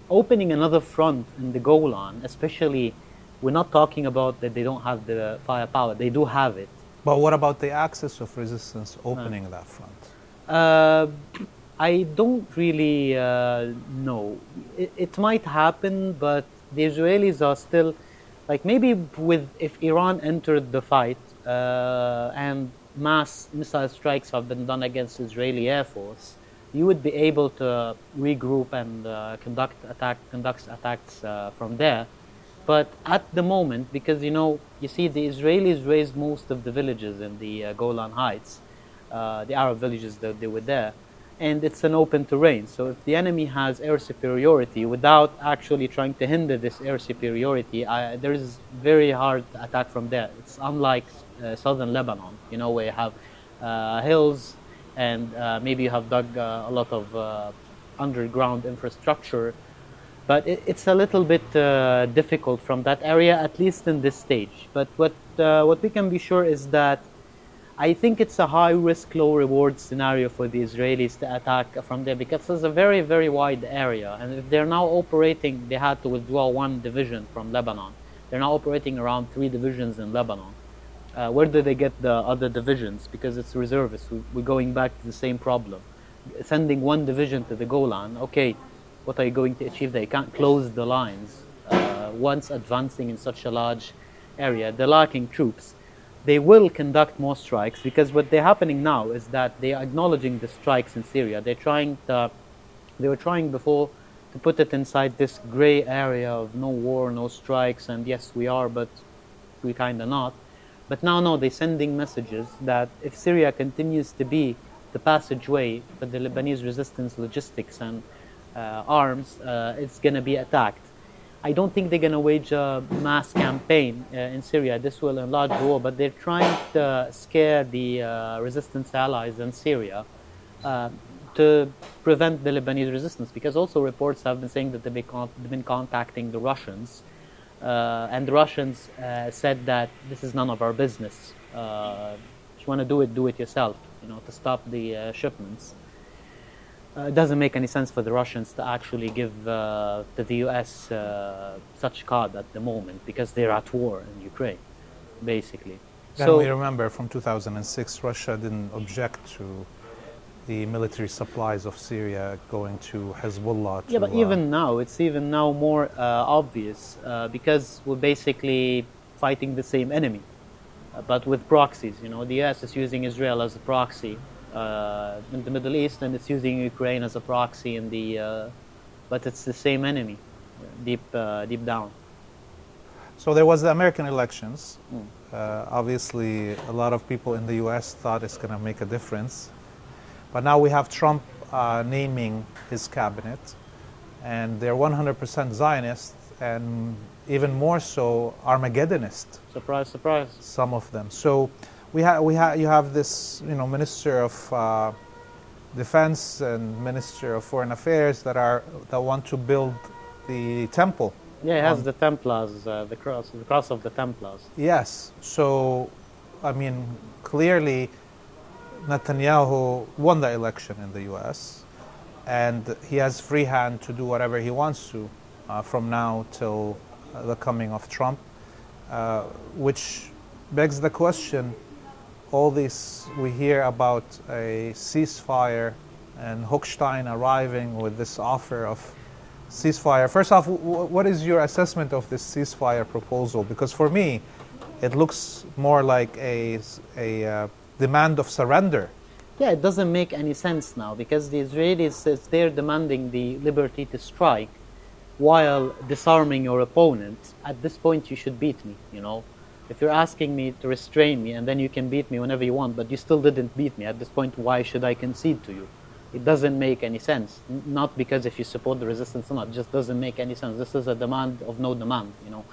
opening another front in the Golan, especially, we're not talking about that they don't have the firepower, they do have it. But what about the axis of resistance opening that front? I don't really know. It might happen, but the Israelis are still, like maybe if Iran entered the fight and mass missile strikes have been done against Israeli Air Force, you would be able to regroup and conduct attacks from there. But at the moment, because you see the Israelis raised most of the villages in the Golan Heights, the Arab villages that they were there, and it's an open terrain. So if the enemy has air superiority, without actually trying to hinder this air superiority, there is very hard attack from there. It's unlike southern Lebanon, where you have hills and maybe you have dug a lot of underground infrastructure. But it's a little bit difficult from that area, at least in this stage. But what we can be sure is that I think it's a high-risk, low-reward scenario for the Israelis to attack from there, because it's a very, very wide area. And if they're now operating, they had to withdraw one division from Lebanon. They're now operating around 3 divisions in Lebanon. Where do they get the other divisions? Because it's reservists. We're going back to the same problem. Sending one division to the Golan, okay, what are you going to achieve there? You can't close the lines. Once advancing in such a large area, they're lacking troops. They will conduct more strikes, because what's happening now is that they are acknowledging the strikes in Syria. They were trying before to put it inside this gray area of no war, no strikes, and yes, we are, but we kind of not. But now, no, they're sending messages that if Syria continues to be the passageway for the Lebanese resistance logistics and arms, it's going to be attacked. I don't think they're going to wage a mass campaign in Syria. This will enlarge the war, but they're trying to scare the resistance allies in Syria to prevent the Lebanese resistance, because also reports have been saying that they've been contacting the Russians, and the Russians said that this is none of our business. If you want to do it yourself, to stop the shipments. It doesn't make any sense for the Russians to actually give to the US such card at the moment, because they're at war in Ukraine, basically. And we remember from 2006, Russia didn't object to the military supplies of Syria going to Hezbollah. Yeah, but even now, it's even now more obvious, because we're basically, fighting the same enemy, but with proxies. You know, the U.S. is using Israel as a proxy in the Middle East, and it's using Ukraine as a proxy in the, but it's the same enemy, deep down. So there was the American elections. Obviously, a lot of people in the U.S. thought it's going to make a difference. But now we have Trump naming his cabinet, and they're 100% Zionist, and even more so, alMayadeenist. Surprise, surprise. Some of them. So you have this, you know, Minister of Defense and Minister of Foreign Affairs that want to build the temple. Yeah, it has the Templars, the cross of the Templars. Yes. So, I mean, clearly, Netanyahu won the election in the U.S., and he has free hand to do whatever he wants to from now till the coming of Trump, which begs the question, all this we hear about a ceasefire and Hochstein arriving with this offer of ceasefire. First off, what is your assessment of this ceasefire proposal? Because for me, it looks more like a demand of surrender. Yeah, it doesn't make any sense now, because the Israelis, they're demanding the liberty to strike while disarming your opponent. At this point, you should beat me, you know. If you're asking me to restrain me and then you can beat me whenever you want, but you still didn't beat me, at this point, why should I concede to you? It doesn't make any sense. Not because if you support the resistance or not, it just doesn't make any sense. This is a demand of no demand, you know.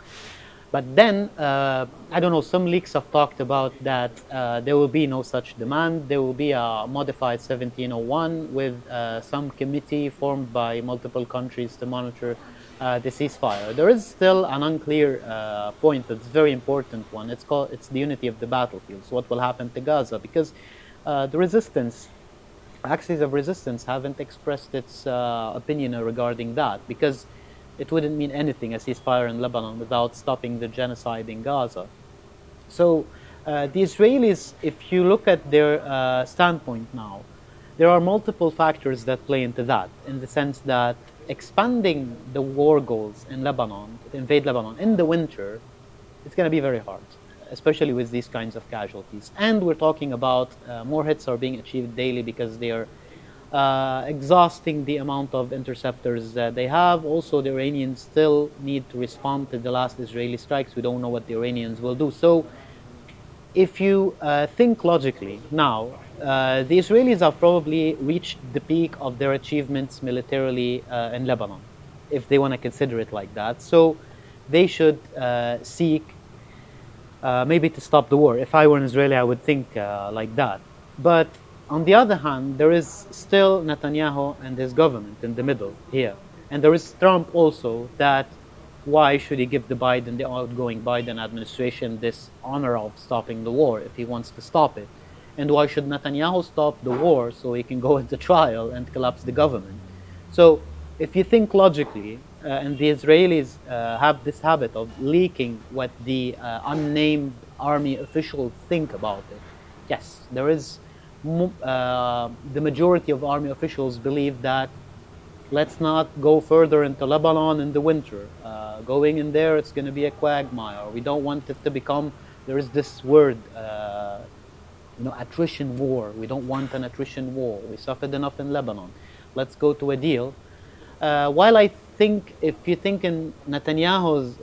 But then, I don't know, some leaks have talked about that there will be no such demand. There will be a modified 1701 with some committee formed by multiple countries to monitor the ceasefire. There is still an unclear point that's a very important one. It's the unity of the battlefields. What will happen to Gaza? Because the resistance, axis of resistance, haven't expressed its opinion regarding that, because it wouldn't mean anything, a ceasefire in Lebanon, without stopping the genocide in Gaza. So the Israelis, if you look at their standpoint now, there are multiple factors that play into that, in the sense that expanding the war goals in Lebanon, to invade Lebanon in the winter, it's going to be very hard, especially with these kinds of casualties. And we're talking about more hits are being achieved daily because they are exhausting the amount of interceptors that they have. Also, the Iranians still need to respond to the last Israeli strikes. We don't know what the Iranians will do. So if you think logically now, the Israelis have probably reached the peak of their achievements militarily in Lebanon, if they want to consider it like that. So they should seek maybe to stop the war. If I were an Israeli, I would think like that. But on the other hand, there is still Netanyahu and his government in the middle here. And there is Trump also, that why should he give the outgoing Biden administration this honor of stopping the war if he wants to stop it? And why should Netanyahu stop the war so he can go into trial and collapse the government? So if you think logically, and the Israelis have this habit of leaking what the unnamed army officials think about it, yes, there is the majority of army officials believe that let's not go further into Lebanon in the winter. Going in there, it's going to be a quagmire. We don't want it to become, there is this word, attrition war. We don't want an attrition war. We suffered enough in Lebanon. Let's go to a deal. While I think, if you think in Netanyahu's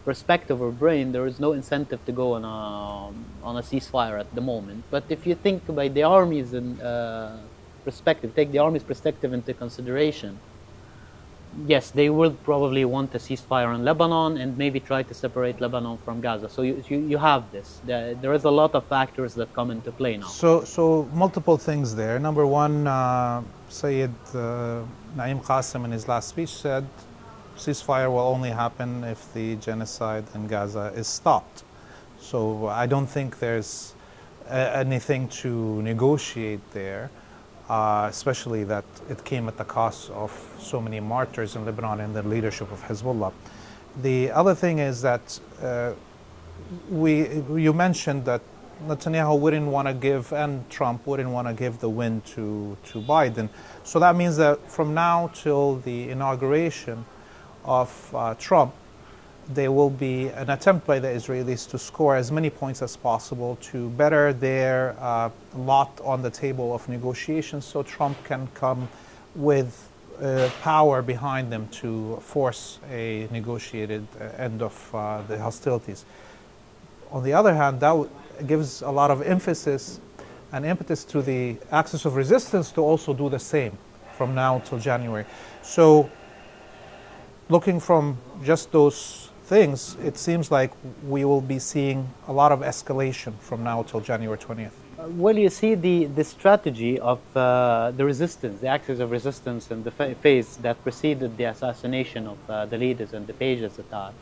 perspective or brain, there is no incentive to go on a ceasefire at the moment. But if you think by the army's perspective, take the army's perspective into consideration, yes, they will probably want a ceasefire in Lebanon and maybe try to separate Lebanon from Gaza. So you have this. There is a lot of factors that come into play now. So multiple things there. Number one, Sayyid Naim Qasim in his last speech said ceasefire will only happen if the genocide in Gaza is stopped. So I don't think there's anything to negotiate there. Especially that it came at the cost of so many martyrs in Lebanon and the leadership of Hezbollah. The other thing is that you mentioned that Netanyahu wouldn't want to give, and Trump wouldn't want to give the win to Biden. So that means that from now till the inauguration of Trump, there will be an attempt by the Israelis to score as many points as possible to better their lot on the table of negotiations, so Trump can come with power behind them to force a negotiated end of the hostilities. On the other hand, that gives a lot of emphasis and impetus to the axis of resistance to also do the same from now till January. So looking from just those things, it seems like we will be seeing a lot of escalation from now till January 20th. Well, you see, the strategy of the resistance, the axis of resistance, and the phase that preceded the assassination of the leaders and the pages attack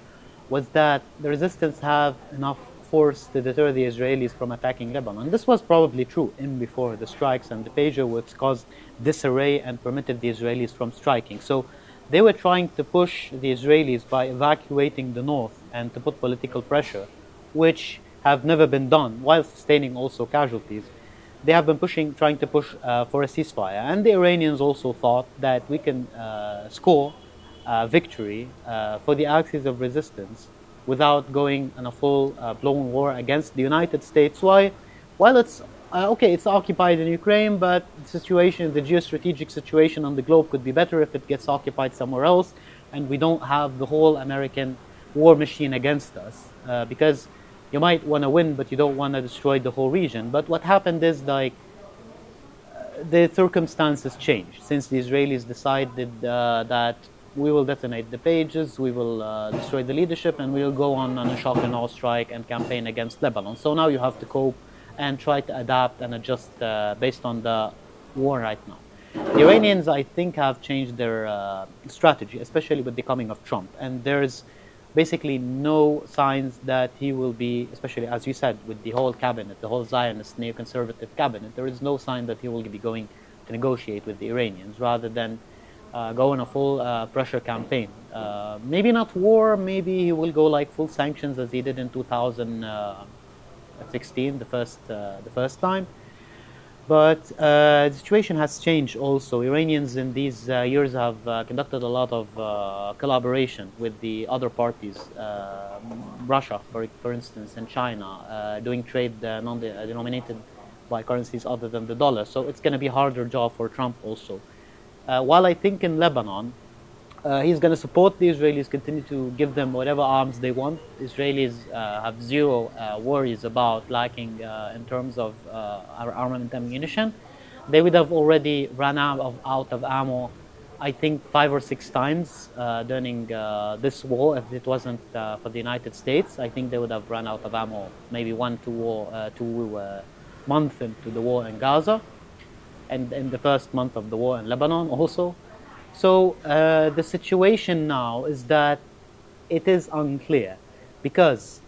was that the resistance have enough force to deter the Israelis from attacking Lebanon. This was probably true in before the strikes and the pager, which caused disarray and permitted the Israelis from striking. So they were trying to push the Israelis by evacuating the north and to put political pressure, which have never been done, while sustaining also casualties. They have been trying to push for a ceasefire. And the Iranians also thought that we can score victory for the axis of resistance without going on a full-blown war against the United States. While it's okay, it's occupied in Ukraine, but the situation, the geostrategic situation on the globe could be better if it gets occupied somewhere else, and we don't have the whole American war machine against us, because you might want to win, but you don't want to destroy the whole region. But what happened is, like, the circumstances changed since the Israelis decided that we will detonate the pages, we will destroy the leadership, and we will go on a shock and awe strike and campaign against Lebanon. So now you have to cope and try to adapt and adjust based on the war right now. The Iranians, I think, have changed their strategy, especially with the coming of Trump. And there's basically no signs that he will be, especially as you said, with the whole cabinet, the whole Zionist neoconservative cabinet, there is no sign that he will be going to negotiate with the Iranians rather than go on a full pressure campaign. Maybe not war, maybe he will go like full sanctions as he did in 2016, the first time. But the situation has changed also. Iranians in these years have conducted a lot of collaboration with the other parties, Russia, for instance, and China, doing trade denominated by currencies other than the dollar. So it's going to be a harder job for Trump also. While I think in Lebanon, he's going to support the Israelis, continue to give them whatever arms they want. Israelis have zero worries about lacking in terms of armament and ammunition. They would have already run out of ammo, I think, 5 or 6 times during this war. If it wasn't for the United States, I think they would have run out of ammo maybe 2 months into the war in Gaza, and in the first month of the war in Lebanon also. So the situation now is that it is unclear, because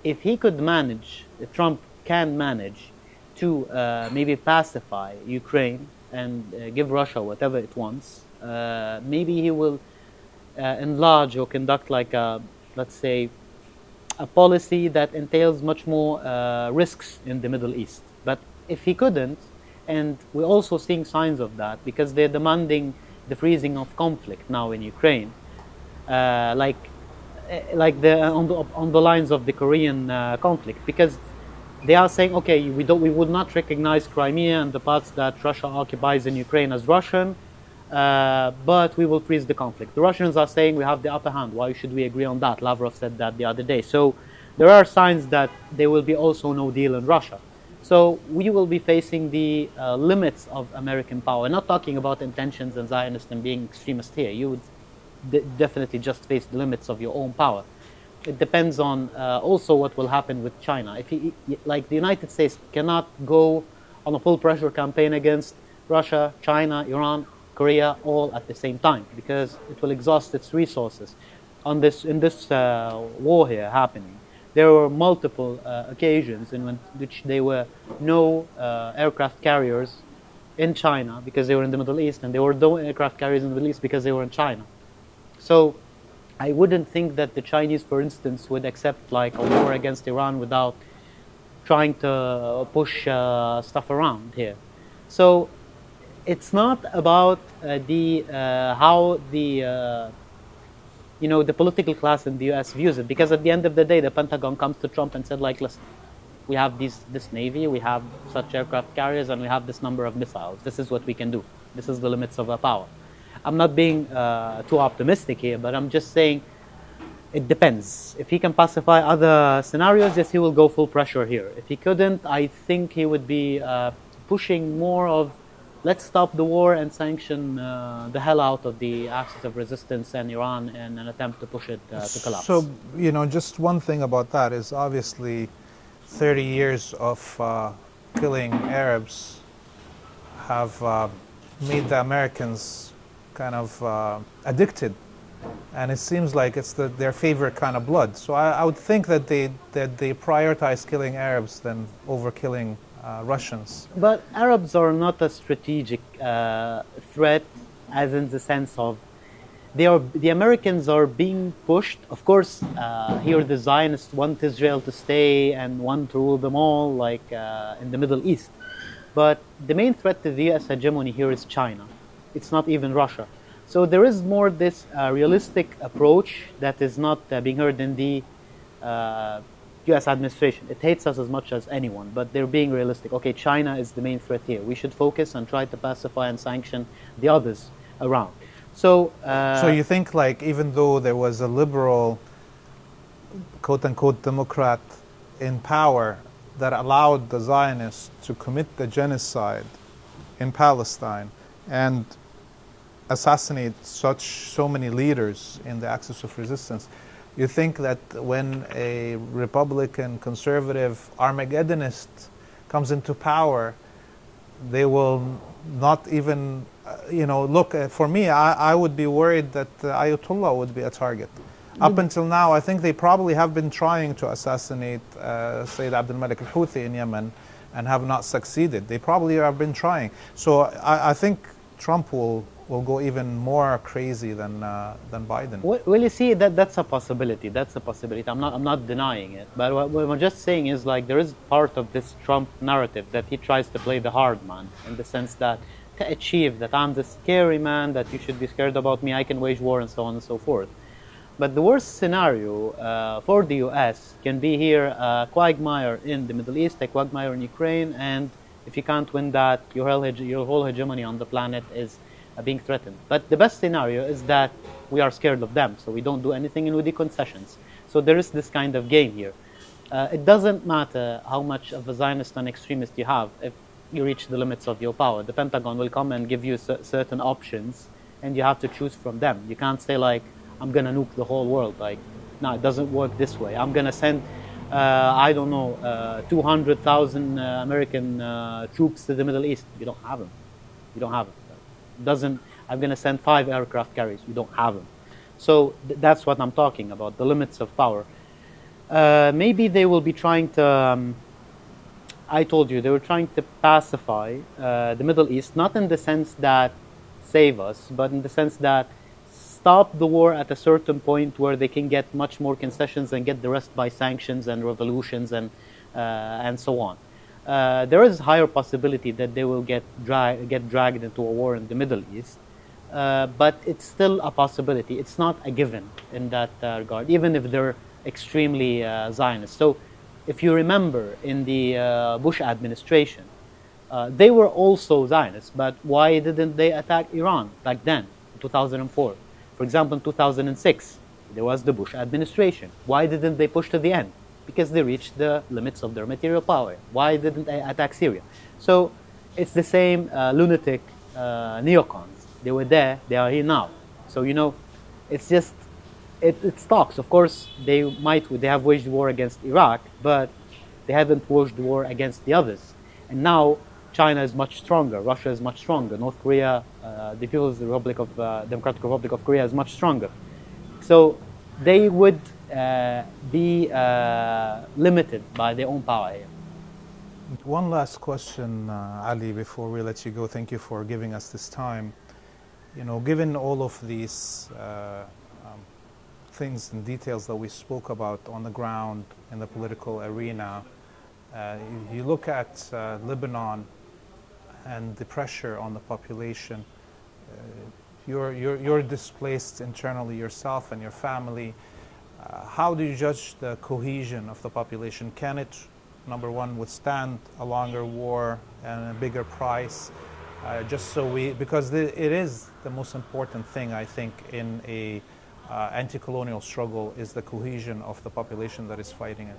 if he could manage, if Trump can manage to maybe pacify Ukraine and give Russia whatever it wants, maybe he will enlarge or conduct like a, let's say, a policy that entails much more risks in the Middle East. But if he couldn't, and we're also seeing signs of that, because they're demanding the freezing of conflict now in Ukraine, like on the lines of the Korean conflict, because they are saying, okay, we would not recognize Crimea and the parts that Russia occupies in Ukraine as Russian, but we will freeze the conflict. The Russians are saying we have the upper hand. Why should we agree on that? Lavrov said that the other day. So there are signs that there will be also no deal in Russia. So we will be facing the limits of American power. Not talking about intentions and Zionist and being extremist here. You would definitely just face the limits of your own power. It depends on also what will happen with China. If like the United States cannot go on a full pressure campaign against Russia, China, Iran, Korea, all at the same time, because it will exhaust its resources. In this war here happening, there were multiple occasions in which there were no aircraft carriers in China because they were in the Middle East, and there were no aircraft carriers in the Middle East because they were in China. So I wouldn't think that the Chinese, for instance, would accept like a war against Iran without trying to push stuff around here. So it's not about how the you know, the political class in the U.S. views it. Because at the end of the day, the Pentagon comes to Trump and said, like, listen, we have this Navy, we have such aircraft carriers, and we have this number of missiles. This is what we can do. This is the limits of our power. I'm not being too optimistic here, but I'm just saying it depends. If he can pacify other scenarios, yes, he will go full pressure here. If he couldn't, I think he would be pushing more of, let's stop the war and sanction the hell out of the axis of resistance and Iran in an attempt to push it to collapse. So, you know, just one thing about that is obviously 30 years of killing Arabs have made the Americans kind of addicted, and it seems like it's their favorite kind of blood. So I would think that they prioritize killing Arabs than over killing Russians. But Arabs are not a strategic threat, as in the sense of the Americans are being pushed. Of course, here the Zionists want Israel to stay and want to rule them all, like in the Middle East. But the main threat to the U.S. hegemony here is China. It's not even Russia. So there is more this realistic approach that is not being heard in the U.S. administration. It hates us as much as anyone, but they're being realistic. Okay, China is the main threat here. We should focus and try to pacify and sanction the others around. So you think, like, even though there was a liberal, quote-unquote, Democrat in power that allowed the Zionists to commit the genocide in Palestine and assassinate so many leaders in the axis of resistance, you think that when a Republican conservative Armageddonist comes into power, they will not even, look, for me, I would be worried that Ayatollah would be a target. Up until now, I think they probably have been trying to assassinate Sayyid Abdul Malik al-Houthi in Yemen and have not succeeded. They probably have been trying. So I think Trump will go even more crazy than Biden. Well, you see, that's a possibility. That's a possibility. I'm not denying it. But what I'm just saying is, like, there is part of this Trump narrative that he tries to play the hard man, in the sense that to achieve that I'm the scary man, that you should be scared about me, I can wage war, and so on and so forth. But the worst scenario for the U.S. can be here a quagmire in the Middle East, a quagmire in Ukraine, and if you can't win that, your whole hegemony on the planet is being threatened. But the best scenario is that we are scared of them, so we don't do anything and we do concessions. So there is this kind of game here. It doesn't matter how much of a Zionist and extremist you have if you reach the limits of your power. The Pentagon will come and give you certain options, and you have to choose from them. You can't say, like, I'm going to nuke the whole world. Like, no, it doesn't work this way. I'm going to send, 200,000 American troops to the Middle East. You don't have them. You don't have them. I'm going to send 5 aircraft carriers. You don't have them. So that's what I'm talking about, the limits of power. Maybe they will be trying to, I told you, they were trying to pacify the Middle East, not in the sense that save us, but in the sense that stop the war at a certain point where they can get much more concessions and get the rest by sanctions and revolutions and so on. There is higher possibility that they will get dragged into a war in the Middle East, but it's still a possibility. It's not a given in that regard, even if they're extremely Zionist. So if you remember in the Bush administration, they were also Zionists, but why didn't they attack Iran back then, in 2004? For example, in 2006, there was the Bush administration. Why didn't they push to the end? Because they reached the limits of their material power. Why didn't they attack Syria? So it's the same lunatic neocons. They were there, they are here now. So, you know, it's just, it talks. Of course, they have waged war against Iraq, but they haven't waged war against the others. And now China is much stronger, Russia is much stronger, North Korea, the People's Republic of Democratic Republic of Korea is much stronger. So they would be limited by their own power here. One last question, Ali, before we let you go. Thank you for giving us this time. You know, given all of these things and details that we spoke about on the ground in the political arena, you look at Lebanon and the pressure on the population. You're displaced internally yourself and your family. How do you judge the cohesion of the population? Can it, number one, withstand a longer war and a bigger price? Just so because it is the most important thing, I think, in a anti-colonial struggle, is the cohesion of the population that is fighting it.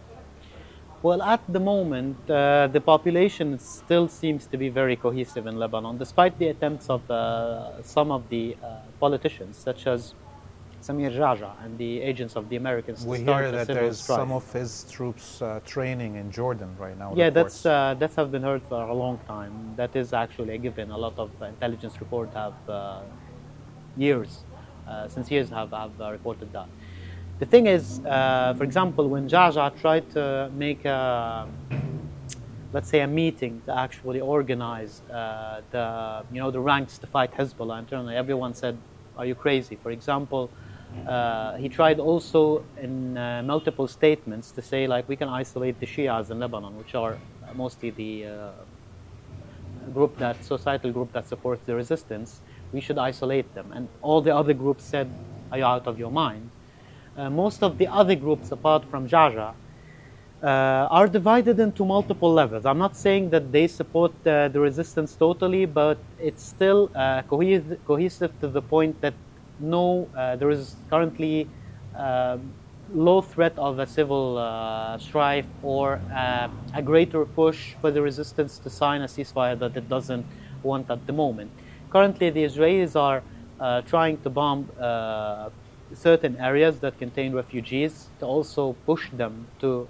Well, at the moment, the population still seems to be very cohesive in Lebanon, despite the attempts of some of the politicians, such as Samir Jaja and the agents of the Americans. We hear that there's some of his troops training in Jordan right now. Yeah, that's have been heard for a long time. That is actually a given. A lot of intelligence reports have since years have reported that. The thing is, for example, when Jaja tried to make let's say a meeting to actually organize the ranks to fight Hezbollah internally, everyone said, "Are you crazy?" For example, he tried also in multiple statements to say, like, we can isolate the Shias in Lebanon, which are mostly the societal group that supports the resistance. We should isolate them. And all the other groups said, "Are you out of your mind?" Most of the other groups, apart from Jaja, are divided into multiple levels. I'm not saying that they support the resistance totally, but it's still cohesive to the point that there is currently low threat of a civil strife or a greater push for the resistance to sign a ceasefire that it doesn't want at the moment. Currently, the Israelis are trying to bomb certain areas that contain refugees to also push them to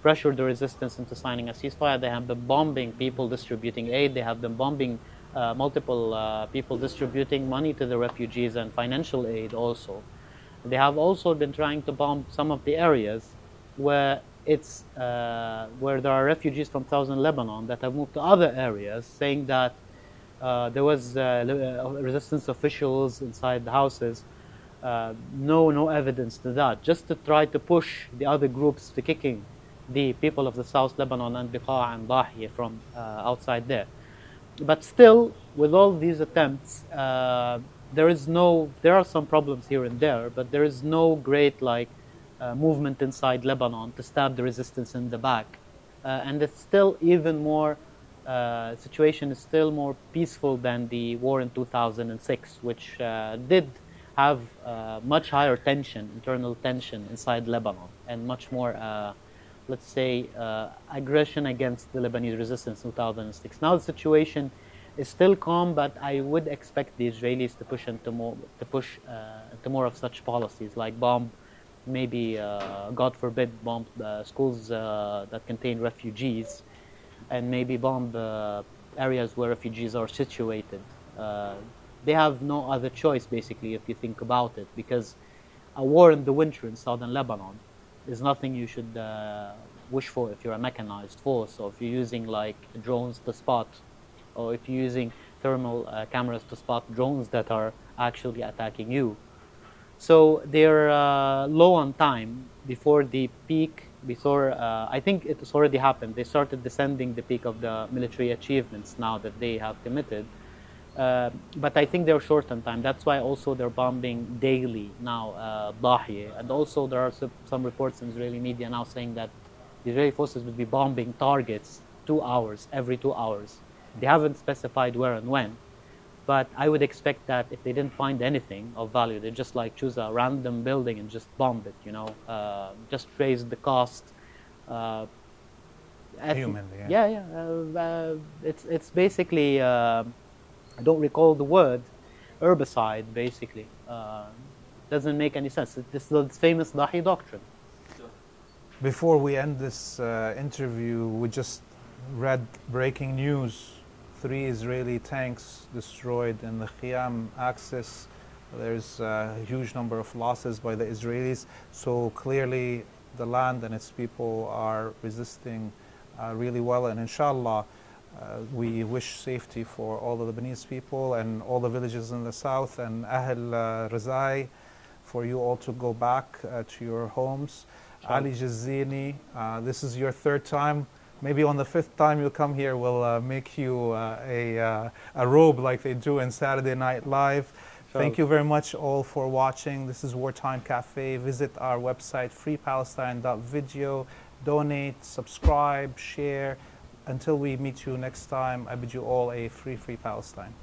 pressure the resistance into signing a ceasefire. They have been bombing people distributing aid. They have been bombing multiple people distributing money to the refugees and financial aid also. They have also been trying to bomb some of the areas where where there are refugees from southern Lebanon that have moved to other areas, saying that there was resistance officials inside the houses. No evidence to that, just to try to push the other groups to kicking the people of the South Lebanon and Biqa and Dahiya from outside there. But still, with all these attempts, there are some problems here and there, but there is no great movement inside Lebanon to stab the resistance in the back. And it's still even more, situation is still more peaceful than the war in 2006, which did have much higher tension, internal tension inside Lebanon, and much more, let's say, aggression against the Lebanese resistance in 2006. Now the situation is still calm, but I would expect the Israelis to push into more of such policies, like bomb, maybe, God forbid, bomb schools that contain refugees, and maybe bomb areas where refugees are situated. They have no other choice, basically, if you think about it, because a war in the winter in southern Lebanon is nothing you should wish for if you're a mechanized force, or if you're using drones to spot, or if you're using thermal cameras to spot drones that are actually attacking you. So they're low on time before the peak. I think it has already happened. They started descending the peak of the military achievements now that they have committed. But I think they're short on time. That's why also they're bombing daily now, Dahiya. And also there are some reports in Israeli media now saying that the Israeli forces would be bombing targets every 2 hours. They haven't specified where and when. But I would expect that if they didn't find anything of value, they just choose a random building and just bomb it, just raise the cost. Humanly, yeah. It's basically, I don't recall the word, herbicide, basically. Doesn't make any sense. This is the famous Dahi doctrine. Before we end this interview, we just read breaking news. 3 Israeli tanks destroyed in the Khiyam axis. There's a huge number of losses by the Israelis. So clearly the land and its people are resisting really well. And inshallah, we wish safety for all the Lebanese people and all the villages in the south, and Ahl Razai, for you all to go back to your homes. Ali Jezzini, this is your 3rd time Maybe on the 5th time you come here, we'll make you a robe like they do in Saturday Night Live. Thank you very much all for watching. This is Wartime Cafe. Visit our website, freepalestine.video. Donate, subscribe, share. Until we meet you next time, I bid you all a free Palestine.